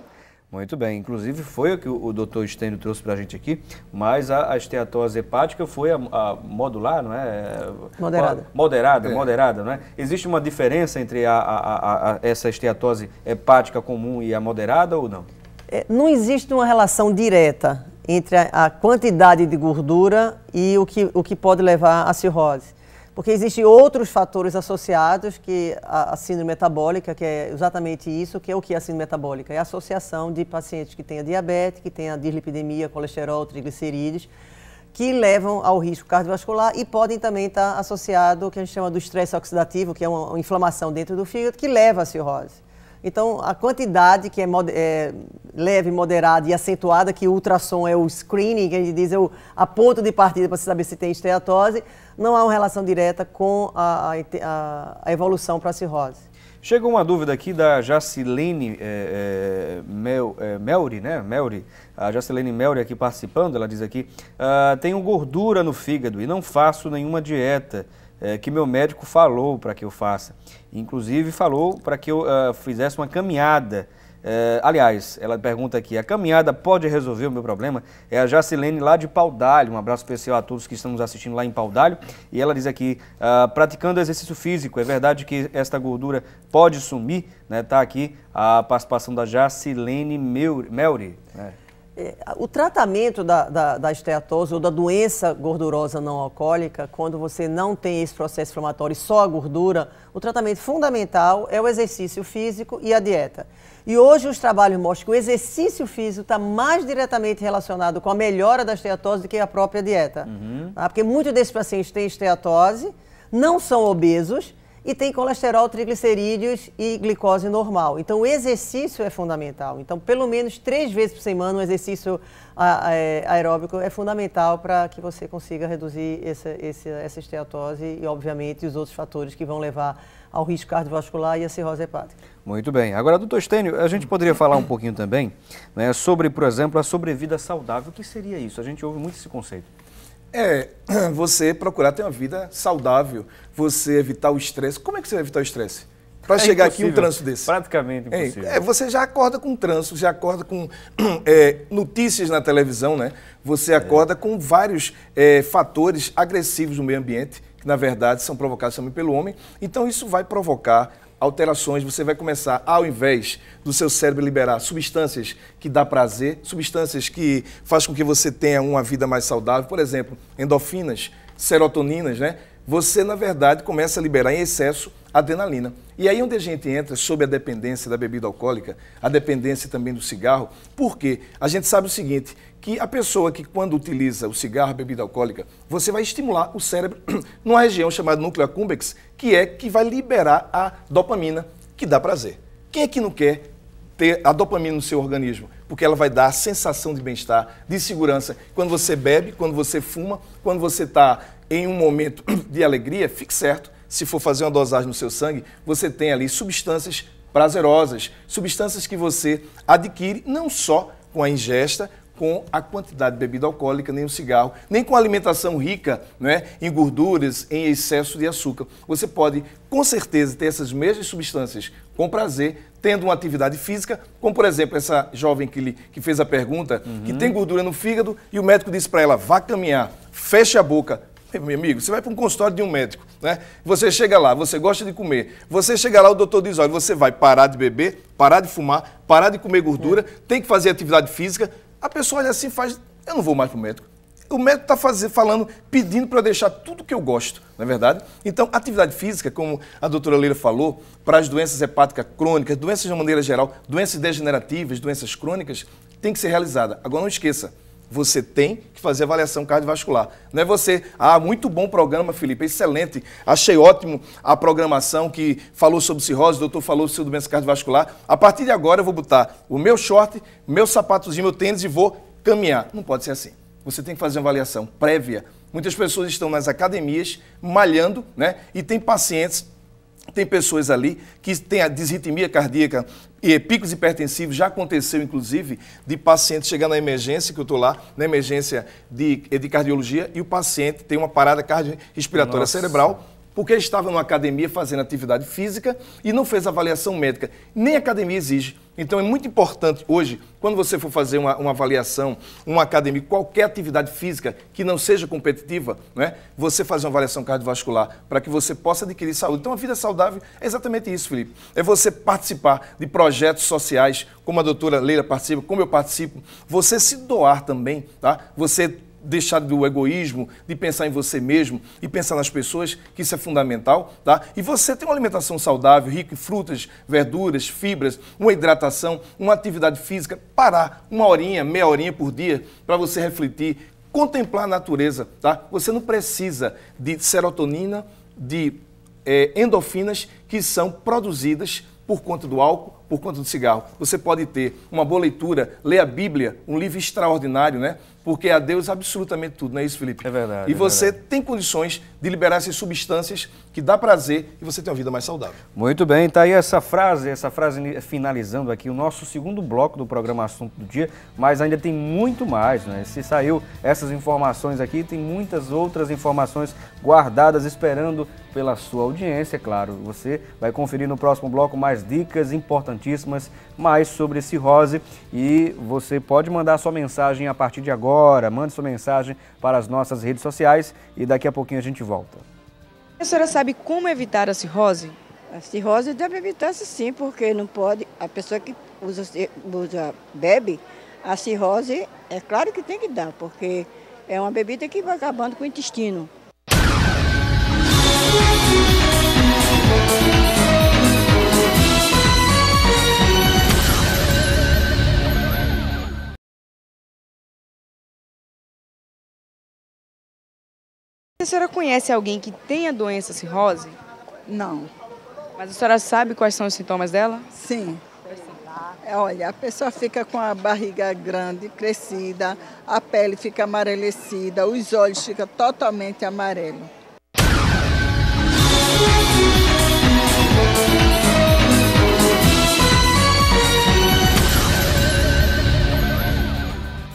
[SPEAKER 1] Muito bem, inclusive foi o que o doutor Stênio trouxe para a gente aqui, mas a esteatose hepática foi a modular, não é?
[SPEAKER 4] Moderada.
[SPEAKER 1] Moderada, não é? Existe uma diferença entre essa esteatose hepática comum e a moderada ou não?
[SPEAKER 4] Não existe uma relação direta entre a quantidade de gordura e o que pode levar à cirrose. Porque existem outros fatores associados que a síndrome metabólica, que é exatamente isso, que é o que é a síndrome metabólica? É a associação de pacientes que têm a diabetes, que têm a dislipidemia, colesterol, triglicerídeos, que levam ao risco cardiovascular e podem também estar associados ao que a gente chama do estresse oxidativo, que é uma inflamação dentro do fígado, que leva à cirrose. Então, a quantidade que é leve, moderada e acentuada, que o ultrassom é o screening, que a gente diz, é a ponto de partida para você saber se tem esteatose, não há uma relação direta com a evolução para a cirrose.
[SPEAKER 1] Chegou uma dúvida aqui da Jacilene Melri, né? A Jacilene Melri aqui participando, ela diz aqui, tenho gordura no fígado e não faço nenhuma dieta. Que meu médico falou para que eu faça. Inclusive falou para que eu fizesse uma caminhada. Aliás, ela pergunta aqui, a caminhada pode resolver o meu problema? É a Jacilene lá de Paudalho, um abraço especial a todos que estão nos assistindo lá em Paudalho. E ela diz aqui, praticando exercício físico, é verdade que esta gordura pode sumir? Né? Tá aqui a participação da Jacilene Melri. Né?
[SPEAKER 4] O tratamento da esteatose ou da doença gordurosa não alcoólica, quando você não tem esse processo inflamatório e só a gordura, o tratamento fundamental é o exercício físico e a dieta. E hoje os trabalhos mostram que o exercício físico está mais diretamente relacionado com a melhora da esteatose do que a própria dieta. Porque muitos desses pacientes têm esteatose, não são obesos, e tem colesterol, triglicerídeos e glicose normal. Então, o exercício é fundamental. Então, pelo menos 3 vezes por semana, um exercício aeróbico é fundamental para que você consiga reduzir essa esteatose e, obviamente, os outros fatores que vão levar ao risco cardiovascular e à cirrose hepática.
[SPEAKER 1] Muito bem. Agora, doutor Stênio, a gente poderia falar um pouquinho também, né, sobre, por exemplo, a sobrevida saudável. O que seria isso? A gente ouve muito esse conceito.
[SPEAKER 5] Você procurar ter uma vida saudável, você evitar o estresse. Como é que você vai evitar o estresse? Para chegar aqui um trânsito desse.
[SPEAKER 1] Praticamente impossível.
[SPEAKER 5] Você já acorda com trânsito, já acorda com notícias na televisão, né? Você acorda com vários fatores agressivos no meio ambiente, que na verdade são provocados também pelo homem. Então isso vai provocar alterações, você vai começar, ao invés do seu cérebro liberar substâncias que dá prazer, substâncias que fazem com que você tenha uma vida mais saudável, por exemplo, endorfinas, serotoninas, né? Você, na verdade, começa a liberar em excesso adrenalina. E aí onde a gente entra sobre a dependência da bebida alcoólica, a dependência também do cigarro, porque a gente sabe o seguinte, que a pessoa que quando utiliza o cigarro, a bebida alcoólica, você vai estimular o cérebro numa região chamada núcleo accumbens, que vai liberar a dopamina, que dá prazer. Quem é que não quer ter a dopamina no seu organismo? Porque ela vai dar a sensação de bem-estar, de segurança. Quando você bebe, quando você fuma, quando você está em um momento de alegria, fique certo, se for fazer uma dosagem no seu sangue, você tem ali substâncias prazerosas, substâncias que você adquire não só com a ingesta, com a quantidade de bebida alcoólica, nem o cigarro, nem com a alimentação rica, né, em gorduras, em excesso de açúcar. Você pode, com certeza, ter essas mesmas substâncias com prazer, tendo uma atividade física, como, por exemplo, essa jovem que fez a pergunta, que tem gordura no fígado, e o médico disse para ela, vá caminhar, feche a boca, Meu amigo, você vai para um consultório de um médico, né? Você chega lá, você gosta de comer. Você chega lá, o doutor diz, olha, você vai parar de beber, parar de fumar, parar de comer gordura, tem que fazer atividade física. A pessoa olha assim e faz, eu não vou mais para o médico. O médico está falando, pedindo para eu deixar tudo que eu gosto, não é verdade? Então, atividade física, como a doutora Leila falou, para as doenças hepáticas crônicas, doenças de uma maneira geral, doenças degenerativas, doenças crônicas, tem que ser realizada. Agora, não esqueça, você tem que fazer avaliação cardiovascular. Não é você, muito bom programa, Felipe, excelente, achei ótimo a programação que falou sobre cirrose, o doutor falou sobre doença cardiovascular. A partir de agora eu vou botar o meu short, meu sapatozinho, meu tênis e vou caminhar. Não pode ser assim. Você tem que fazer uma avaliação prévia. Muitas pessoas estão nas academias malhando, né? E tem pacientes, tem pessoas ali que têm a disritmia cardíaca e picos hipertensivos. Já aconteceu, inclusive, de paciente chegar na emergência, que eu estou lá, na emergência de cardiologia, e o paciente tem uma parada cardiorrespiratória cerebral, porque ele estava numa academia fazendo atividade física e não fez avaliação médica. Nem a academia exige. Então é muito importante hoje, quando você for fazer uma avaliação, uma academia, qualquer atividade física que não seja competitiva, né, você fazer uma avaliação cardiovascular para que você possa adquirir saúde. Então a vida saudável é exatamente isso, Felipe. É você participar de projetos sociais, como a doutora Leila participa, como eu participo. Você se doar também, tá? Você deixar do egoísmo, de pensar em você mesmo e pensar nas pessoas, que isso é fundamental, tá? E você tem uma alimentação saudável, rica em frutas, verduras, fibras, uma hidratação, uma atividade física, parar uma horinha, meia horinha por dia para você refletir, contemplar a natureza, tá? Você não precisa de serotonina, de endorfinas que são produzidas por conta do álcool, por conta do cigarro. Você pode ter uma boa leitura, ler a Bíblia, um livro extraordinário, né? Porque a Deus absolutamente tudo, não é isso, Felipe?
[SPEAKER 1] É verdade.
[SPEAKER 5] E você tem condições de liberar essas substâncias que dá prazer e você tem uma vida mais saudável.
[SPEAKER 1] Muito bem, tá aí essa frase finalizando aqui o nosso segundo bloco do programa Assunto do Dia, mas ainda tem muito mais, né? Se saiu essas informações aqui, tem muitas outras informações guardadas esperando pela sua audiência, claro. Você vai conferir no próximo bloco mais dicas importantíssimas, mais sobre cirrose, e você pode mandar sua mensagem a partir de agora. Mande sua mensagem para as nossas redes sociais e daqui a pouquinho a gente volta.
[SPEAKER 12] A senhora sabe como evitar a cirrose?
[SPEAKER 13] A cirrose deve evitar-se sim, porque não pode, a pessoa que bebe, a cirrose é claro que tem que dar, porque é uma bebida que vai acabando com o intestino.
[SPEAKER 12] A senhora conhece alguém que tem a doença cirrose?
[SPEAKER 14] Não.
[SPEAKER 12] Mas a senhora sabe quais são os sintomas dela?
[SPEAKER 14] Sim. Olha, a pessoa fica com a barriga grande, crescida, a pele fica amarelecida, os olhos ficam totalmente amarelos.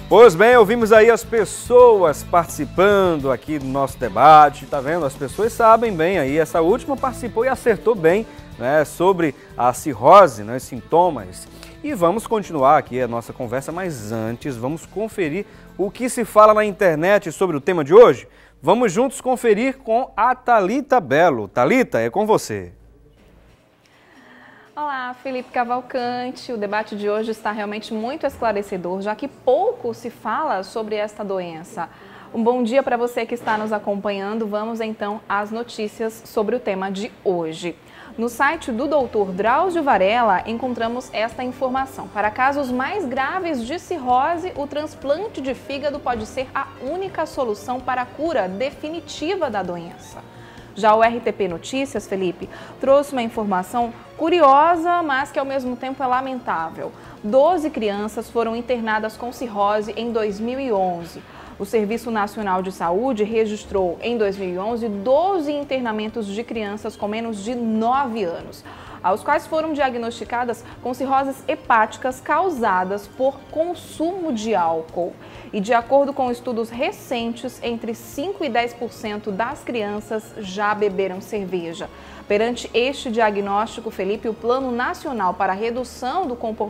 [SPEAKER 1] Pois bem, ouvimos aí as pessoas participando aqui do nosso debate, tá vendo? As pessoas sabem bem aí, essa última participou e acertou bem, né, sobre a cirrose, né, os sintomas. E vamos continuar aqui a nossa conversa, mas antes vamos conferir o que se fala na internet sobre o tema de hoje. Vamos juntos conferir com a Thalita Belo. Thalita, é com você.
[SPEAKER 15] Olá, Felipe Cavalcante. O debate de hoje está realmente muito esclarecedor, já que pouco se fala sobre esta doença. Um bom dia para você que está nos acompanhando. Vamos então às notícias sobre o tema de hoje. No site do Dr. Drauzio Varela encontramos esta informação. Para casos mais graves de cirrose, o transplante de fígado pode ser a única solução para a cura definitiva da doença. Já o RTP Notícias, Felipe, trouxe uma informação curiosa, mas que ao mesmo tempo é lamentável. 12 crianças foram internadas com cirrose em 2011. O Serviço Nacional de Saúde registrou em 2011 12 internamentos de crianças com menos de 9 anos. aos quais foram diagnosticadas com cirroses hepáticas causadas por consumo de álcool. E de acordo com estudos recentes, entre 5% e 10% das crianças já beberam cerveja. Perante este diagnóstico, Felipe, o Plano Nacional para a Redução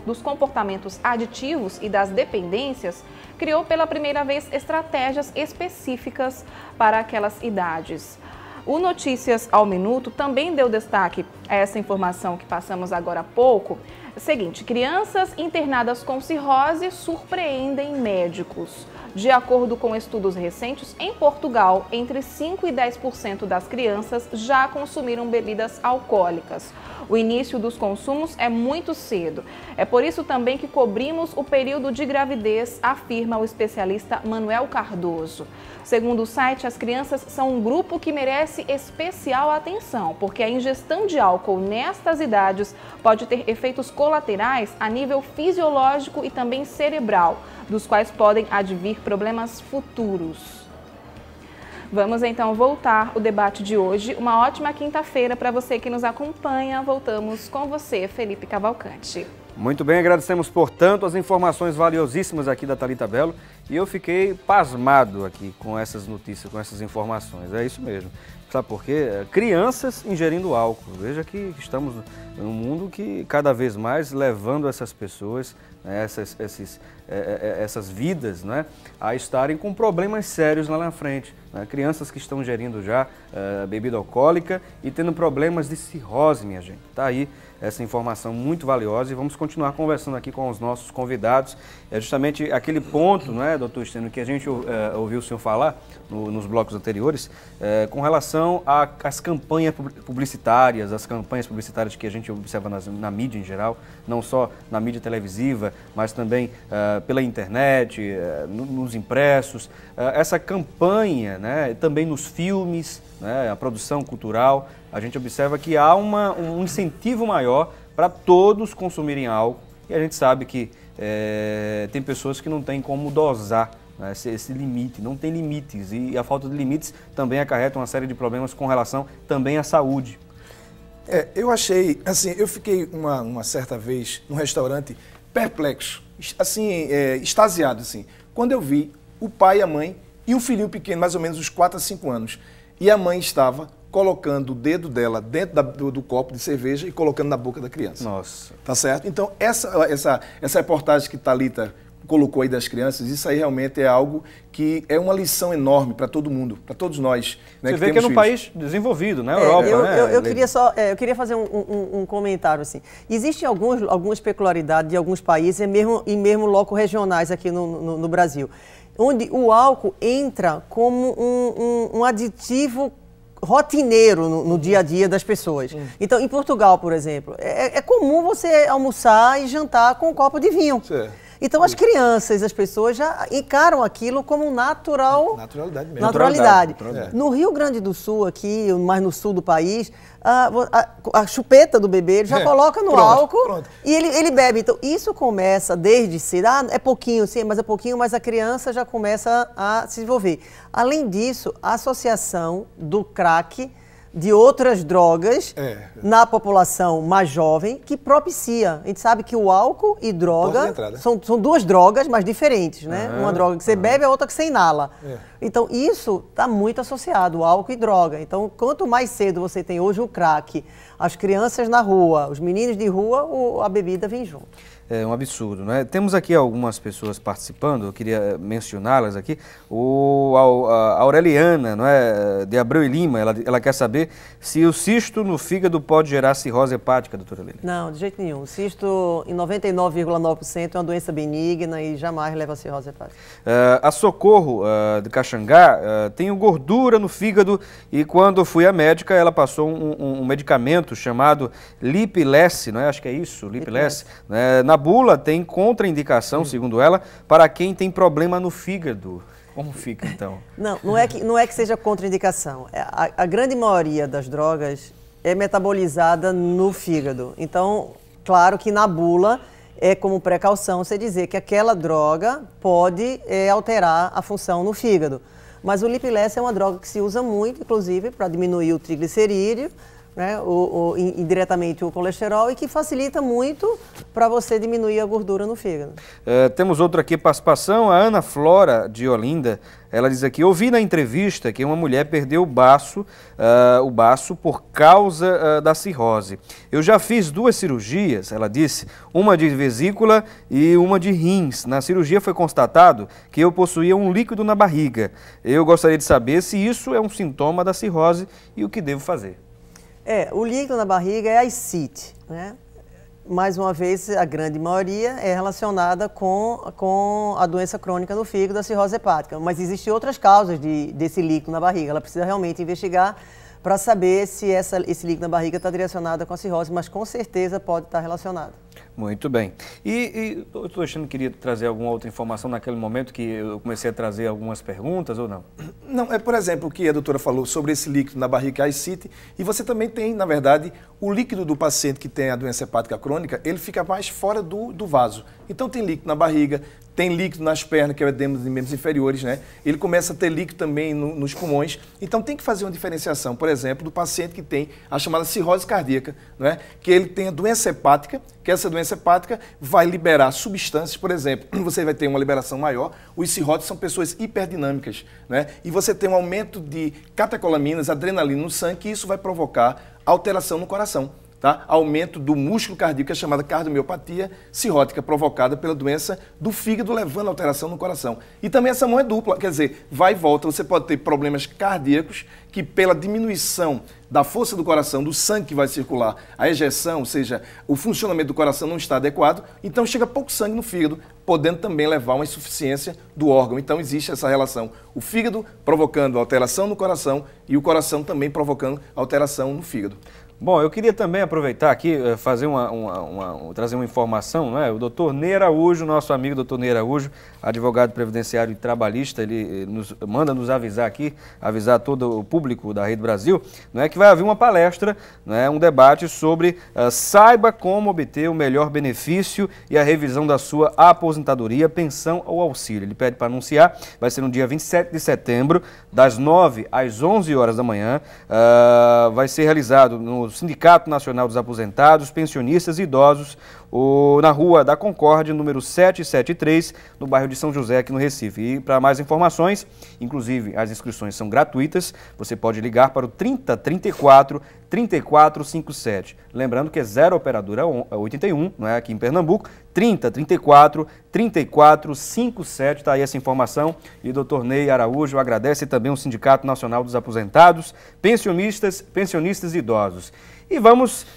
[SPEAKER 15] dos Comportamentos Aditivos e das Dependências criou pela primeira vez estratégias específicas para aquelas idades. O Notícias ao Minuto também deu destaque a essa informação que passamos agora há pouco. Seguinte, crianças internadas com cirrose surpreendem médicos. De acordo com estudos recentes, em Portugal, entre 5% e 10% das crianças já consumiram bebidas alcoólicas. O início dos consumos é muito cedo. É por isso também que cobrimos o período de gravidez, afirma o especialista Manuel Cardoso. Segundo o site, as crianças são um grupo que merece especial atenção, porque a ingestão de álcool nestas idades pode ter efeitos colaterais a nível fisiológico e também cerebral, dos quais podem advir problemas futuros. Vamos então voltar o debate de hoje. Uma ótima quinta-feira para você que nos acompanha. Voltamos com você, Felipe Cavalcante.
[SPEAKER 1] Muito bem, agradecemos, portanto, as informações valiosíssimas aqui da Thalita Bello. E eu fiquei pasmado aqui com essas notícias, com essas informações. É isso mesmo. Sabe por quê? Crianças ingerindo álcool. Veja que estamos num mundo que cada vez mais levando essas pessoas, né, essas vidas, né, a estarem com problemas sérios lá na frente. Né? Crianças que estão ingerindo já bebida alcoólica e tendo problemas de cirrose, minha gente. Tá aí essa informação muito valiosa e vamos continuar conversando aqui com os nossos convidados. É justamente aquele ponto, né, doutor Stênio, que a gente ouviu o senhor falar nos blocos anteriores, com relação às campanhas publicitárias, as campanhas publicitárias que a gente observa na mídia em geral, não só na mídia televisiva, mas também pela internet, nos impressos. Essa campanha, né, também nos filmes, né, a produção cultural, a gente observa que há um incentivo maior para todos consumirem álcool e a gente sabe que tem pessoas que não têm como dosar, né, esse limite, não tem limites e a falta de limites também acarreta uma série de problemas com relação também à saúde.
[SPEAKER 5] Eu achei, assim, eu fiquei uma certa vez num restaurante perplexo, assim, extasiado, assim, quando eu vi o pai e a mãe e um filhinho pequeno, mais ou menos uns 4 a 5 anos, e a mãe estava colocando o dedo dela dentro do copo de cerveja e colocando na boca da criança.
[SPEAKER 1] Nossa.
[SPEAKER 5] Tá certo? Então, essa reportagem que Thalita colocou aí das crianças, isso aí realmente é algo que é uma lição enorme para todo mundo, para todos nós. Né,
[SPEAKER 1] Você vê que é num país desenvolvido, né? Europa,
[SPEAKER 4] né? Eu queria fazer um comentário assim. Existem algumas peculiaridades de alguns países e mesmo locos regionais aqui no Brasil, onde o álcool entra como um aditivo rotineiro no dia a dia das pessoas. Então, em Portugal, por exemplo, é comum você almoçar e jantar com um copo de vinho.
[SPEAKER 5] Certo.
[SPEAKER 4] Então, as crianças, as pessoas já encaram aquilo como
[SPEAKER 5] naturalidade mesmo.
[SPEAKER 4] Naturalidade. No Rio Grande do Sul, aqui, mais no sul do país, a chupeta do bebê ele já coloca no álcool e ele bebe. Então, isso começa desde cedo. É pouquinho, sim, mas é pouquinho, mas a criança já começa a se desenvolver. Além disso, a associação do crack de outras drogas na população mais jovem que propicia. A gente sabe que o álcool e droga são duas drogas, mas diferentes, né? Uma droga que você bebe, a outra que você inala. Então, isso está muito associado, o álcool e droga. Então, quanto mais cedo você tem hoje o crack, as crianças na rua, os meninos de rua, a bebida vem junto.
[SPEAKER 1] É um absurdo, né? Temos aqui algumas pessoas participando, eu queria mencioná-las aqui. A Aureliana, não é, de Abreu e Lima, ela quer saber se o cisto no fígado pode gerar cirrose hepática, doutora Lília.
[SPEAKER 4] Não, de jeito nenhum. O cisto, em 99,9%, é uma doença benigna e jamais leva a cirrose hepática.
[SPEAKER 1] A Socorro, de Caxangá, tem gordura no fígado e quando fui à médica, ela passou um medicamento chamado Lipilesse, não é? Acho que é isso, Lipilesse, né? Na bula tem contraindicação, segundo ela, para quem tem problema no fígado. Como fica, então?
[SPEAKER 4] Não é que seja contraindicação. A grande maioria das drogas é metabolizada no fígado. Então, claro que na bula é como precaução você dizer que aquela droga pode alterar a função no fígado. Mas o Lipilesse é uma droga que se usa muito, inclusive, para diminuir o triglicerídeo, né, indiretamente o colesterol e que facilita muito para você diminuir a gordura no fígado.
[SPEAKER 1] Temos outra aqui, participação, a Ana Flora de Olinda. Ela diz aqui, ouvi na entrevista que uma mulher perdeu o baço por causa da cirrose. Eu já fiz 2 cirurgias, ela disse, uma de vesícula e uma de rins. Na cirurgia foi constatado que eu possuía um líquido na barriga. Eu gostaria de saber se isso é um sintoma da cirrose e o que devo fazer.
[SPEAKER 4] O líquido na barriga é a ascite, né? Mais uma vez, a grande maioria é relacionada com a doença crônica no fígado, a cirrose hepática. Mas existem outras causas desse líquido na barriga. Ela precisa realmente investigar para saber se esse líquido na barriga está direcionado com a cirrose, mas com certeza pode estar relacionado.
[SPEAKER 1] Muito bem. E o doutor Alexandre queria trazer alguma outra informação naquele momento que eu comecei a trazer algumas perguntas ou não?
[SPEAKER 5] Não, por exemplo, o que a doutora falou sobre esse líquido na barriga, a ascite, e você também tem, na verdade, o líquido do paciente que tem a doença hepática crônica, ele fica mais fora do vaso. Então tem líquido na barriga, tem líquido nas pernas, que é o edema dos membros inferiores, né? Ele começa a ter líquido também nos pulmões. Então tem que fazer uma diferenciação, por exemplo, do paciente que tem a chamada cirrose cardíaca, né? Que ele tem a doença hepática, que essa doença hepática vai liberar substâncias, por exemplo, você vai ter uma liberação maior. Os cirróticos são pessoas hiperdinâmicas, né? E você tem um aumento de catecolaminas, adrenalina no sangue, e isso vai provocar alteração no coração. Tá? Aumento do músculo cardíaco, que é chamada cardiomiopatia cirrótica, provocada pela doença do fígado, levando a alteração no coração. E também essa mão é dupla, quer dizer, vai e volta. Você pode ter problemas cardíacos que, pela diminuição da força do coração, do sangue que vai circular, a ejeção, ou seja, o funcionamento do coração não está adequado, então chega pouco sangue no fígado, podendo também levar a uma insuficiência do órgão. Então existe essa relação, o fígado provocando alteração no coração e o coração também provocando alteração no fígado.
[SPEAKER 1] Bom, eu queria também aproveitar aqui, fazer trazer uma informação, né? O doutor Ney Araújo, nosso amigo doutor Ney Araújo, advogado previdenciário e trabalhista, ele manda nos avisar aqui, avisar todo o público da Rede Brasil, né, que vai haver uma palestra, né, um debate sobre saiba como obter o melhor benefício e a revisão da sua aposentadoria, pensão ou auxílio. Ele pede para anunciar, vai ser no dia 27 de setembro, das 9 às 11 horas da manhã, vai ser realizado no Sindicato Nacional dos Aposentados, Pensionistas e Idosos, na Rua da Concórdia, número 773, no bairro de São José, aqui no Recife. E para mais informações, inclusive as inscrições são gratuitas, você pode ligar para o 3034 3457. Lembrando que é 0 operadora 81, não é, aqui em Pernambuco, 3034 3457, está aí essa informação. E o doutor Ney Araújo agradece também o Sindicato Nacional dos Aposentados, Pensionistas e Idosos. E vamos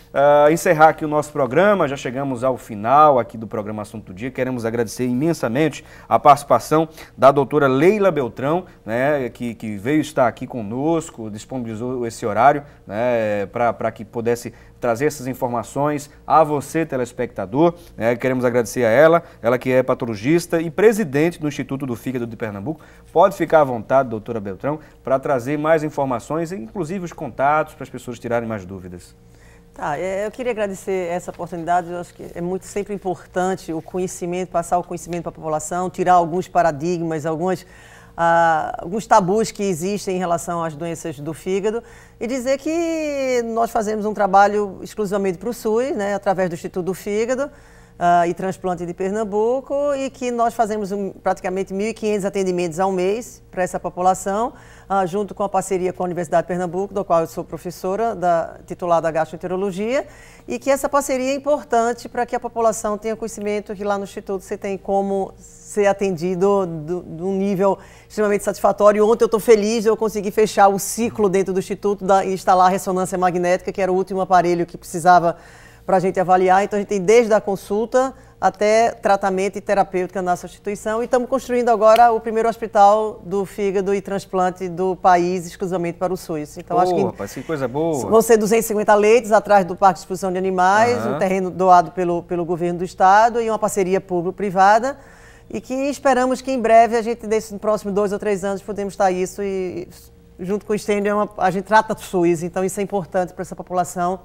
[SPEAKER 1] encerrar aqui o nosso programa, já chegamos ao final aqui do programa Assunto do Dia. Queremos agradecer imensamente a participação da doutora Leila Beltrão, né, que veio estar aqui conosco, disponibilizou esse horário, né, para que pudesse trazer essas informações a você, telespectador, né? Queremos agradecer a ela que é patologista e presidente do Instituto do Fígado de Pernambuco. Pode ficar à vontade, doutora Beltrão, para trazer mais informações, inclusive os contatos, para as pessoas tirarem mais dúvidas.
[SPEAKER 4] Tá, eu queria agradecer essa oportunidade. Eu acho que é sempre importante o conhecimento, passar o conhecimento para a população, tirar alguns paradigmas, alguns tabus que existem em relação às doenças do fígado e dizer que nós fazemos um trabalho exclusivamente para o SUS, né, através do Instituto do Fígado e Transplante de Pernambuco, e que nós fazemos praticamente 1.500 atendimentos ao mês para essa população, junto com a parceria com a Universidade de Pernambuco, da qual eu sou professora titular da gastroenterologia, e que essa parceria é importante para que a população tenha conhecimento que lá no Instituto você tem como ser atendido de um nível extremamente satisfatório. Ontem eu estou feliz, eu consegui fechar o ciclo dentro do Instituto e instalar a ressonância magnética, que era o último aparelho que precisava para a gente avaliar. Então a gente tem desde a consulta até tratamento e terapêutica na nossa instituição, e estamos construindo agora o primeiro hospital do fígado e transplante do país exclusivamente para o SUS. Então acho que
[SPEAKER 1] rapaz, que coisa boa.
[SPEAKER 4] Vão ser 250 leitos atrás do Parque de Exposição de Animais, um terreno doado pelo governo do estado e uma parceria público-privada, e que esperamos que em breve a gente, nesses próximos 2 ou 3 anos, podemos estar isso, e junto com o Stêndio a gente trata do SUS, então isso é importante para essa população.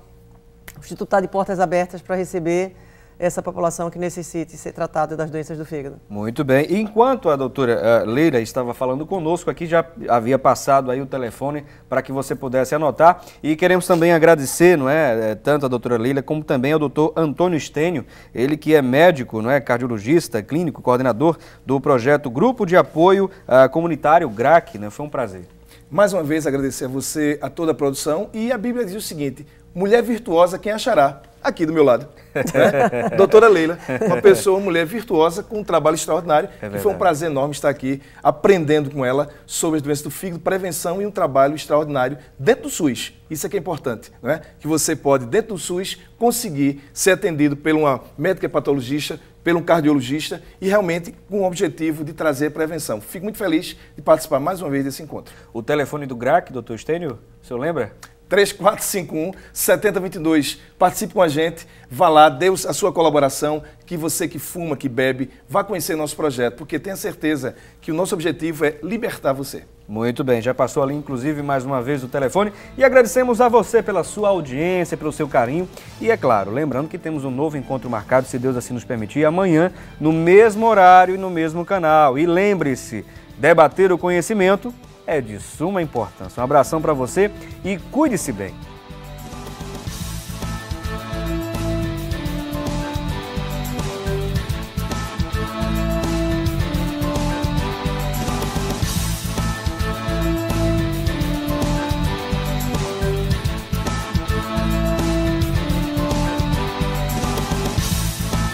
[SPEAKER 4] O Instituto está de portas abertas para receber essa população que necessite ser tratada das doenças do fígado.
[SPEAKER 1] Muito bem. Enquanto a doutora Leila estava falando conosco aqui, já havia passado aí o telefone para que você pudesse anotar. E queremos também agradecer, não é, tanto a doutora Leila como também ao doutor Antônio Stênio, ele que é médico, não é, cardiologista, clínico, coordenador do projeto Grupo de Apoio Comunitário GRAC, né? Foi um prazer.
[SPEAKER 5] Mais uma vez agradecer a você, a toda a produção, e a Bíblia diz o seguinte: mulher virtuosa quem achará? Aqui do meu lado. Né? Doutora Leila, uma pessoa, uma mulher virtuosa com um trabalho extraordinário. E foi um prazer enorme estar aqui aprendendo com ela sobre as doenças do fígado, prevenção e um trabalho extraordinário dentro do SUS. Isso é que é importante, não é? Que você pode, dentro do SUS, conseguir ser atendido por uma médica patologista, por um cardiologista e realmente com o objetivo de trazer prevenção. Fico muito feliz de participar mais uma vez desse encontro.
[SPEAKER 1] O telefone do GRAC, doutor Stênio, o senhor lembra?
[SPEAKER 5] 3451-7022. Participe com a gente, vá lá, dê a sua colaboração, que você que fuma, que bebe, vá conhecer nosso projeto, porque tenha certeza que o nosso objetivo é libertar você.
[SPEAKER 1] Muito bem, já passou ali inclusive mais uma vez o telefone e agradecemos a você pela sua audiência, pelo seu carinho e é claro, lembrando que temos um novo encontro marcado, se Deus assim nos permitir, amanhã no mesmo horário e no mesmo canal. E lembre-se, debater o conhecimento é de suma importância. Um abração para você e cuide-se bem.